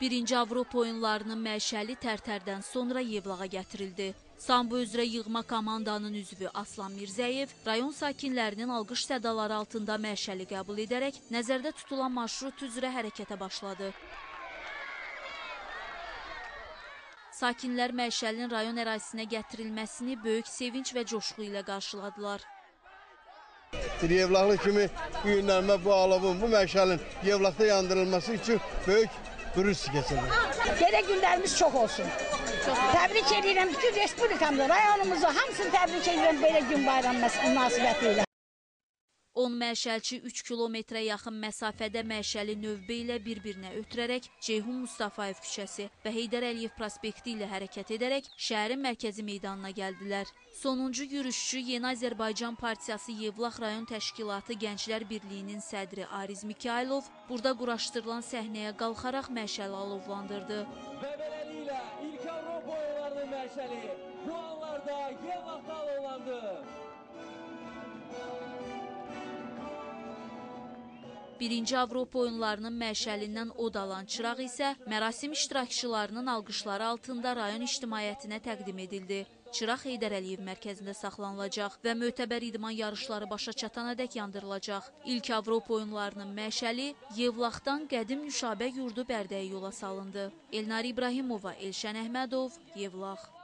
Birinci Avropa oyunlarının məşəli Tərtərdən sonra Yevlağa gətirildi. Sambo üzrə yığma komandanın üzvü Aslan Mirzəyev rayon sakinlərinin alqış sədaları altında məşəli qəbul edərək nəzərdə tutulan marşrut üzrə hərəkətə başladı. Sakinlər məşəlin rayon ərazisinə gətirilməsini böyük sevinç və coşqu ilə qarşıladılar. Yevlağı kimi bu günlərmə bu alovun, bu məşəlin Yevlaqda yandırılması üçün böyük qürüz keçirir. Belə günlərimiz çox olsun. Təbrik edirəm bütün respublikamda, rayonumuzu hamısını təbrik edirəm belə gün bayram münasibəti ilə. 10 məşəlçi 3 kilometrə yaxın məsafədə məşəli növbə ilə bir-birinə ötürərək Ceyhun Mustafayev küçəsi və Heydər Əliyev prospekti ilə hərəkət edərək şəhərin mərkəzi meydanına gəldilər. Sonuncu yürüşçü Yeni Azərbaycan Partiyası Yevlax rayon təşkilatı Gənclər Birliyinin sədri Ariz Mikailov burada quraşdırılan səhnəyə qalxaraq məşəli alovlandırdı. Və beləliklə ilk Avropa oyunlarının məşəli bu anlarda Yevlaxda alovlandı. Birinci Avropa oyunlarının məşəlindən od alan çıraq isə mərasim iştirakçılarının alqışları altında rayon ictimaiyyətinə təqdim edildi. Çıraq Heydər Əliyev mərkəzində saxlanılacaq və mötəbər idman yarışları başa çatanadək yandırılacaq. İlk Avropa oyunlarının məşəli Yevlaxdan qədim Nüşabə yurdu Bərdəyə yola salındı. Elnari İbrahimova, Elşən Əhmədov, Yevlax.